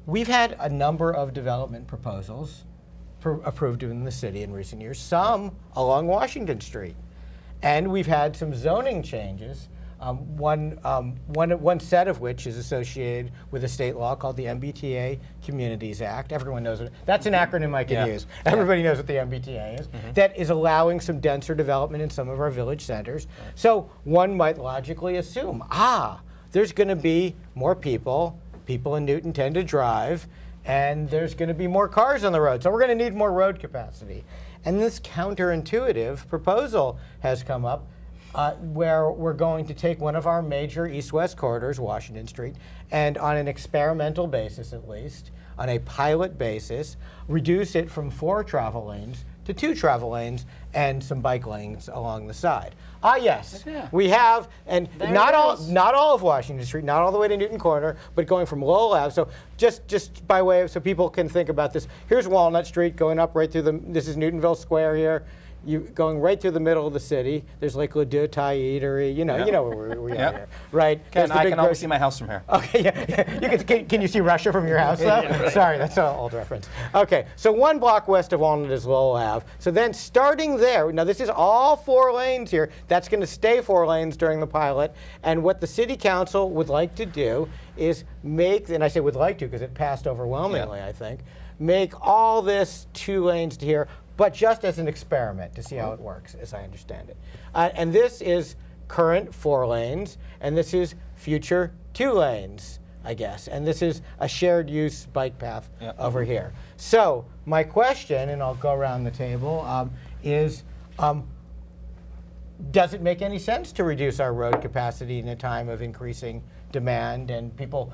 we've had a number of development proposals approved in the city in recent years, some along Washington Street. And we've had some zoning changes, one set of which is associated with a state law called the MBTA Communities Act. Everyone knows it. That's an acronym I can use. Everybody knows what the MBTA is. That is allowing some denser development in some of our village centers. So one might logically assume, there's going to be more people. People in Newton tend to drive, and there's going to be more cars on the road. So we're going to need more road capacity. And this counterintuitive proposal has come up where we're going to take one of our major east-west corridors, Washington Street, and on an experimental basis at least, on a pilot basis, reduce it from 4 travel lanes to 2 travel lanes and some bike lanes along the side. Yes, we have, and not all of Washington Street, not all the way to Newton Corner, but going from Lowell Ave. So just by way of, so people can think about this, here's Walnut Street going up right through this is Newtonville Square here. You going right through the middle of the city. There's like Le Deux Thai Eatery. You know where we are here, right? I can always see my house from here. Okay, yeah. Can you see Russia from your house though? Yeah, right. Sorry, that's an old reference. Okay, so 1 block west of Walnut is Lowell Ave. So then starting there, now this is all 4 lanes here. That's going to stay 4 lanes during the pilot. And what the city council would like to do is make, and I say would like to because it passed overwhelmingly, I think, make all this 2 lanes to here, but just as an experiment to see how it works, as I understand it. And this is current 4 lanes, and this is future 2 lanes, I guess. And this is a shared use bike path over here. So my question, and I'll go around the table, is does it make any sense to reduce our road capacity in a time of increasing demand? And people,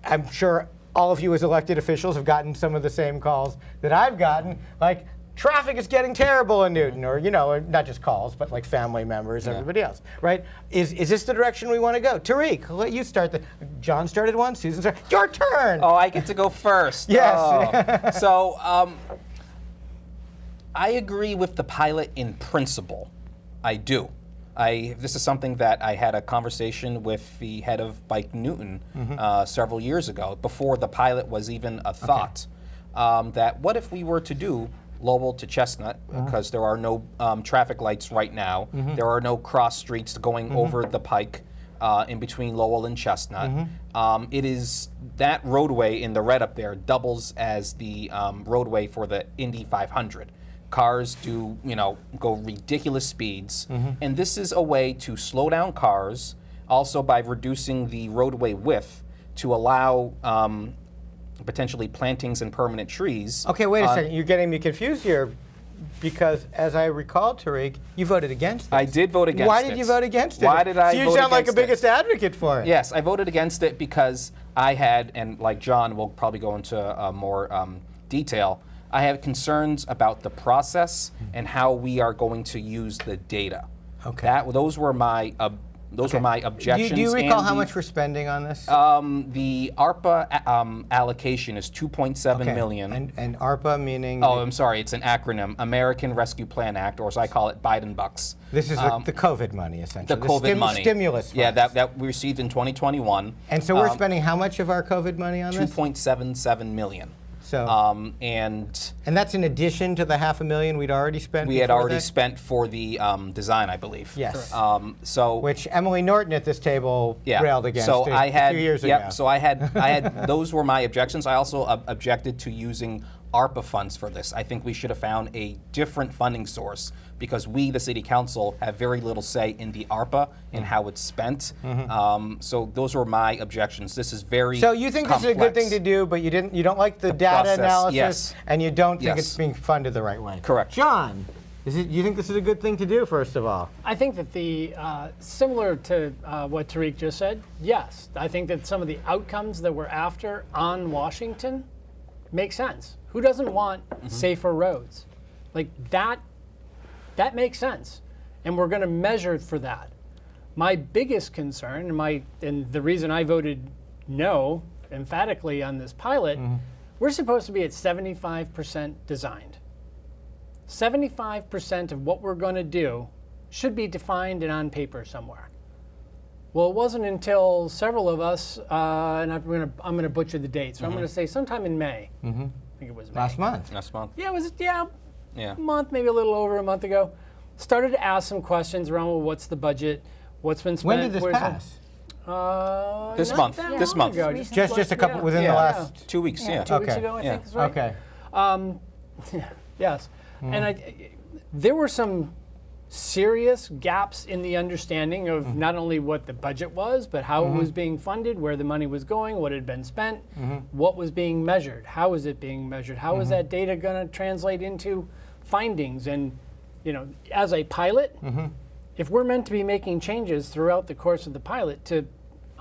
I'm sure all of you as elected officials have gotten some of the same calls that I've gotten, like, traffic is getting terrible in Newton, or not just calls, but like family members, everybody else, right? Is this the direction we want to go? Tariq, I'll let you start. John started one, Susan started. Your turn. Oh, I get to go first. Yes. Oh. So I agree with the pilot in principle. I do. This is something that I had a conversation with the head of Bike Newton several years ago, before the pilot was even a thought. That what if we were to do Lowell to Chestnut, because there are no traffic lights right now. There are no cross streets going over the pike in between Lowell and Chestnut. It is that roadway in the red up there doubles as the roadway for the Indy 500. Cars do, go ridiculous speeds, and this is a way to slow down cars, also by reducing the roadway width to allow potentially plantings and permanent trees. Okay, wait a second. You're getting me confused here, because as I recall, Tariq, you voted against it. I did vote against it. Why did you vote against it? Why did I vote against it? So you sound like the biggest advocate for it. Yes, I voted against it because I had, and like John, we'll probably go into more detail, I have concerns about the process and how we are going to use the data. Okay. Those were my objections. Do you recall how much we're spending on this? The ARPA allocation is $2.7 million. And ARPA meaning? Oh, I'm sorry, it's an acronym, American Rescue Plan Act, or as I call it, Biden bucks. This is the COVID money, essentially. The COVID money. Stimulus funds. Yeah, that we received in 2021. And so we're spending how much of our COVID money on this? $2.77 million. So, and that's in addition to the $500,000 we'd already spent. We had already spent for the design, I believe. Yes. Which Emily Norton at this table railed against a few years ago. So I had those were my objections. I also objected to using ARPA funds for this. I think we should have found a different funding source, because we, the city council, have very little say in the ARPA and how it's spent. So those were my objections. This is very So you think complex. this is a good thing to do, but you don't like the data process, analysis, yes. and you don't think it's being funded the right way. Correct. John, you think this is a good thing to do, first of all? I think that the similar to what Tariq just said, yes. I think that some of the outcomes that we're after on Washington make sense. Who doesn't want safer roads? Like that makes sense, and we're going to measure for that. My biggest concern, and the reason I voted no emphatically on this pilot, we're supposed to be at 75% designed. 75% of what we're going to do should be defined and on paper somewhere. Well, it wasn't until several of us, and I'm gonna butcher the date, so I'm gonna say sometime in May. I think it was May. Last month. Last month. Yeah, it was Yeah. a month, maybe a little over a month ago. Started to ask some questions around, well, what's the budget? What's been spent? When did this Where's it- pass? This not month. that This long month. ago, Just a couple within the Yeah. last. 2 weeks. Yeah. 2 weeks Okay. ago, I Yeah. think is right. Okay. Yes. And there were some serious gaps in the understanding of not only what the budget was, but how it was being funded, where the money was going, what had been spent, what was being measured, how was it being measured, how is that data going to translate into findings. And, as a pilot, if we're meant to be making changes throughout the course of the pilot to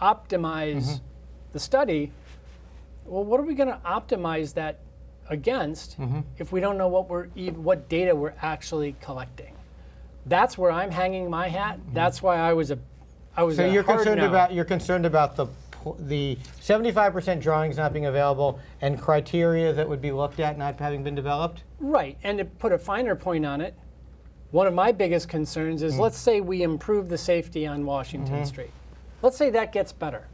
optimize the study, well, what are we going to optimize that against if we don't know what data we're actually collecting? That's where I'm hanging my hat. That's why I was So a you're hard concerned no. about the 75% drawings not being available and criteria that would be looked at not having been developed? Right, and to put a finer point on it, one of my biggest concerns is, let's say we improve the safety on Washington Street. Let's say that gets better.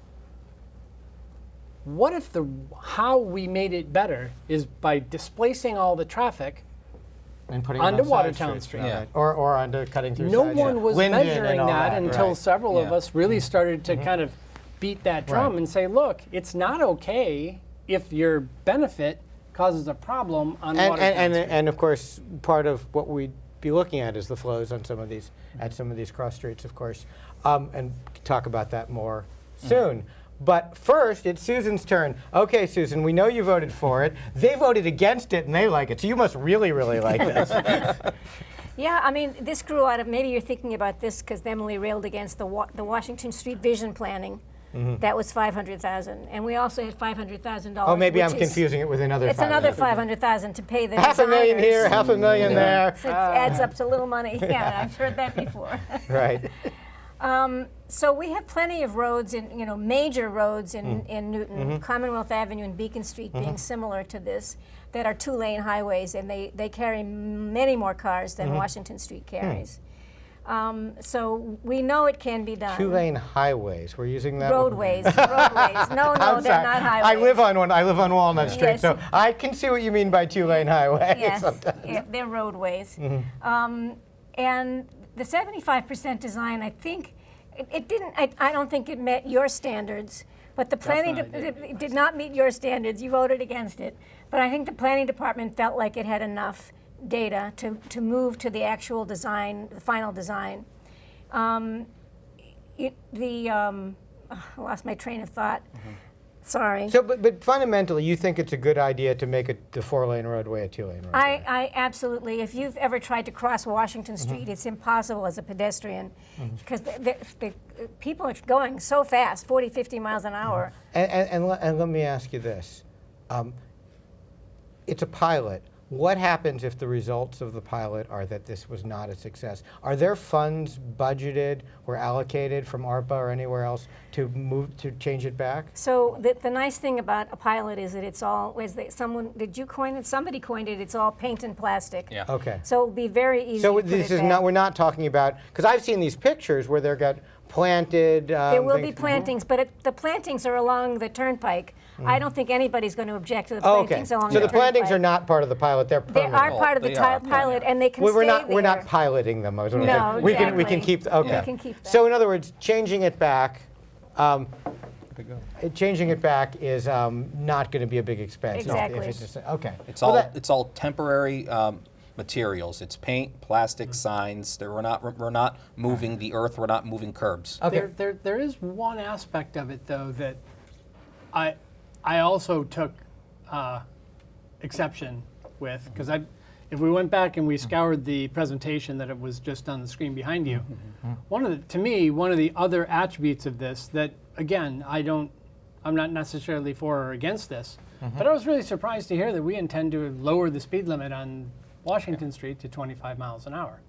What if how we made it better is by displacing all the traffic And putting it onto on side Watertown streets, Street? Yeah. Or onto cutting through No sides. one was Linden and measuring all that until right. several of Yeah. us really started to kind of beat that drum Right. and say, look, it's not okay if your benefit causes a problem on Watertown Street. And of course, part of what we'd be looking at is the flows on some of these cross streets, of course, and talk about that more soon. But first, it's Susan's turn. Okay, Susan, we know you voted for it. They voted against it, and they like it. So you must really, really like this. Yeah, I mean, this grew out of, maybe you're thinking about this because Emily railed against the Washington Street vision planning. That was $500,000, and we also had $500,000. Oh, maybe I'm which is- confusing it with another. It's another $500,000. $500,000 to pay the $500,000 here, designers. $500,000 there. So it adds up to little money. Yeah, I've heard that before. Right. So we have plenty of roads major roads in Newton, Commonwealth Avenue and Beacon Street being similar to this, that are 2-lane highways, and they carry many more cars than Washington Street carries. So we know it can be done. 2-lane highways. We're using that. one? Roadways. No, I'm they're sorry. not highways. I live on one. I live on Walnut Street, Yes. so I can see what you mean by 2-lane highway. Yes, sometimes. yeah, they're roadways. And the 75% design, I think, it didn't, I don't think it met your standards, but the planning, it did not meet your standards. You voted against it. But I think the planning department felt like it had enough data to move to the actual design, the final design. I lost my train of thought. Sorry. So, but fundamentally, you think it's a good idea to make the 4-lane roadway a 2-lane roadway? I absolutely, if you've ever tried to cross Washington Street, it's impossible as a pedestrian because the people are going so fast, 40, 50 miles an hour. And let me ask you this. It's a pilot. What happens if the results of the pilot are that this was not a success? Are there funds budgeted or allocated from ARPA or anywhere else to change it back? So the nice thing about a pilot is that it's all, did you coin it? Somebody coined it, it's all paint and plastic. Yeah. Okay. So it'll be very easy So to put this it is back. not. We're not talking about, because I've seen these pictures where they've got planted. There will be things- plantings, but the plantings are along the turnpike. I don't think anybody's going to object to the Oh, okay. plantings along So the the plantings turnpike. are not part of the pilot. They're They permanent. are part of the They are, pilot, and they can We're stay not. there. We're not piloting them. I was gonna No, say. We can keep. exactly. Okay. We can keep that. So in other words, changing it back. Changing it back is not going to be a big expense. Exactly. If it's just, okay. It's Well, all that- it's all temporary materials. It's paint, plastic, signs. We're not moving the earth. We're not moving curbs. Okay. There is one aspect of it, though, that I also took exception with, because if we went back and we scoured the presentation that it was just on the screen behind you, one of the other attributes of this that, again, I'm not necessarily for or against this, but I was really surprised to hear that we intend to lower the speed limit on Washington Street to 25 miles an hour.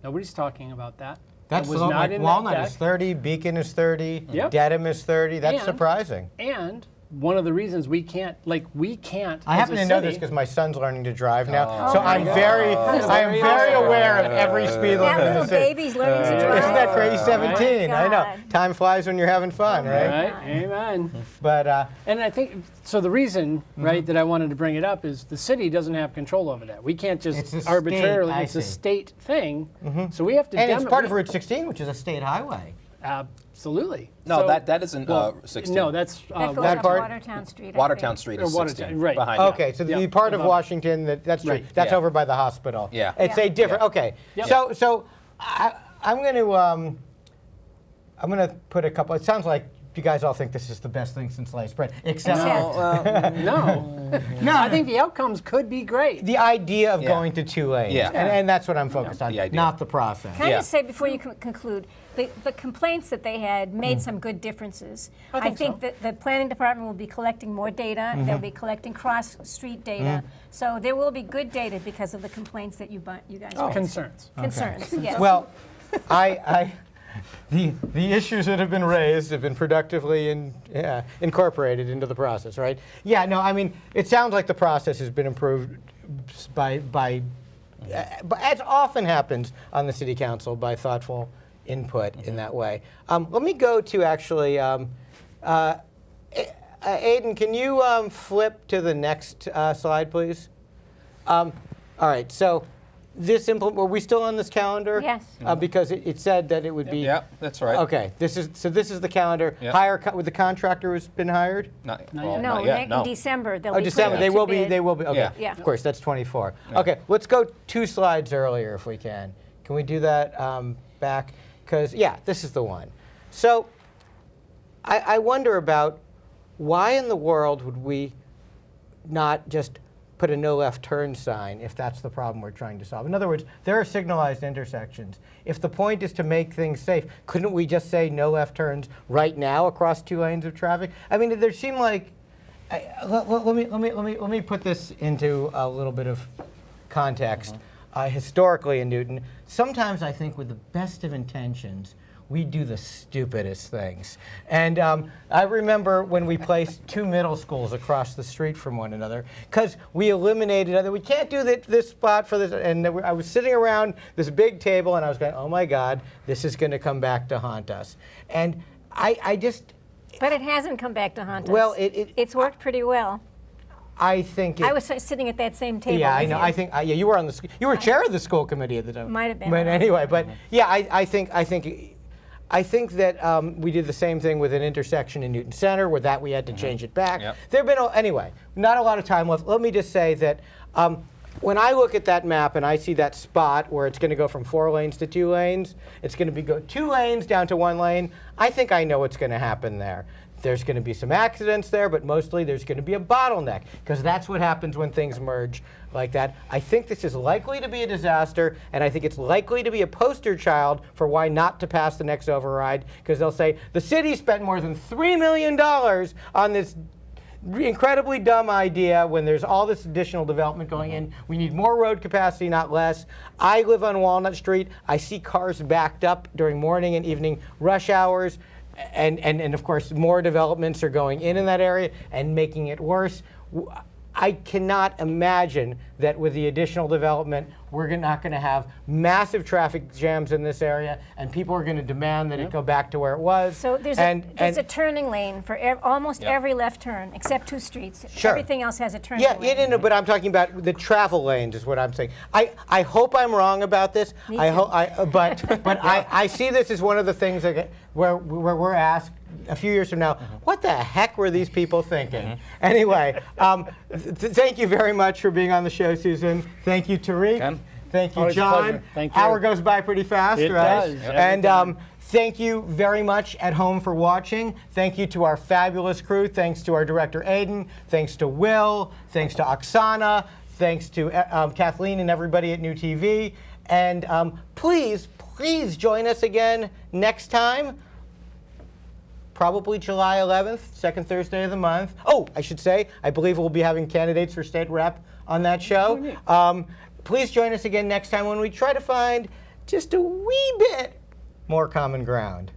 Nobody's talking about that. That's That was low. not Like in that Walnut deck. is 30, Beacon is 30, Yep. Dedham is 30. That's And- surprising. And one of the reasons we can't. I happen as a to know this city- because my son's learning to drive now, so Oh my I'm God. very aware of every speed limit. That in the little city. baby's learning to drive. Isn't that crazy? 17. I know. God. Time flies when you're having fun, right? Right. Amen. But And I think so. The reason, right, that I wanted to bring it up is the city doesn't have control over that. We can't It's just a state, arbitrarily. I It's a see. state thing. So we have to. and it's part of Route 16, which is a state highway. Absolutely. No, So- that isn't well, 16. No, that's That goes that up part- Watertown Street. I Watertown think. Street Or is Watertown, 16. right. Behind it. Okay, so the Yeah. part of Washington that's true. Right. That's Yeah. over by the hospital. Yeah. It's Yeah. a different. Yeah. Okay. Yep. So I'm going to put a couple. It sounds like you guys all think this is the best thing since sliced bread, except No. no. I think the outcomes could be great. the idea of Yeah. going to 2 lanes, Yeah. and that's what I'm focused on, The idea. not the process. Can I Yeah. just say before you conclude, the complaints that they had made some good differences. I think so. that the planning department will be collecting more data. They'll be collecting cross-street data. So there will be good data because of the complaints that you guys raised. Concerns. Concerns, yes. Well, the issues that have been raised have been productively incorporated into the process, right? Yeah, no, I mean, it sounds like the process has been improved by as often happens on the city council, by thoughtful input in that way. Let me go to actually, Aidan, can you flip to the next slide, please? All right, so were we still on this calendar? Yes. Because it said that it would be. Yeah, that's right. Okay, this is the calendar. Yep. With the contractor who's been hired? Not, Not well, yet. No, not yet. No. in December, they'll Oh, be December. putting it They to will be. bid. They will be. Okay. Yeah. Yeah. Of course, that's 24. Okay, let's go 2 slides earlier if we can. Can we do that back? Because this is the one. So I wonder about why in the world would we not just put a no left turn sign if that's the problem we're trying to solve. In other words, there are signalized intersections. If the point is to make things safe, couldn't we just say no left turns right now across 2 lanes of traffic? I mean, there seem like. Let me put this into a little bit of context. Historically in Newton, sometimes I think with the best of intentions, we do the stupidest things. And I remember when we placed 2 middle schools across the street from one another, because we eliminated, we can't do this spot for this, and I was sitting around this big table and I was going, oh my God, this is going to come back to haunt us. And I just. But it hasn't come back to haunt us. Well, it's worked pretty well. I think I was sitting at that same table. Yeah, I with know. you. I think you were on you were chair of the school committee at the time. Might have been. But anyway, but yeah, I think that we did the same thing with an intersection in Newton Center, where we had to change it back. Yep. There have been anyway, not a lot of time left. Let me just say that when I look at that map and I see that spot where it's going to go from 4 lanes to 2 lanes, it's going to go 2 lanes down to 1 lane. I think I know what's going to happen there. There's going to be some accidents there, but mostly there's going to be a bottleneck, because that's what happens when things merge like that. I think this is likely to be a disaster, and I think it's likely to be a poster child for why not to pass the next override, because they'll say, the city spent more than $3 million on this incredibly dumb idea when there's all this additional development going in. We need more road capacity, not less. I live on Walnut Street. I see cars backed up during morning and evening rush hours. And of course, more developments are going in that area and making it worse. I cannot imagine that with the additional development, we're not going to have massive traffic jams in this area, and people are going to demand that it go back to where it was. So there's a turning lane for almost every left turn, except 2 streets. Sure. Everything else has a turning Yeah, lane. no, but I'm talking about the travel lanes is what I'm saying. I hope I'm wrong about this. Me I too. hope, but I see this as one of the things where we're asked a few years from now, what the heck were these people thinking? Anyway, thank you very much for being on the show, Susan. Thank you, Tariq. Ken. Thank you, Always a John. pleasure. Thank you. Hour goes by pretty fast, It right? does, every And time. thank you very much at home for watching. Thank you to our fabulous crew. Thanks to our director, Aidan. Thanks to Will. Thanks to Oksana. Thanks to Kathleen and everybody at New TV. And please join us again next time. Probably July 11th, 2nd Thursday of the month. Oh, I should say, I believe we'll be having candidates for state rep on that show. Please join us again next time when we try to find just a wee bit more common ground.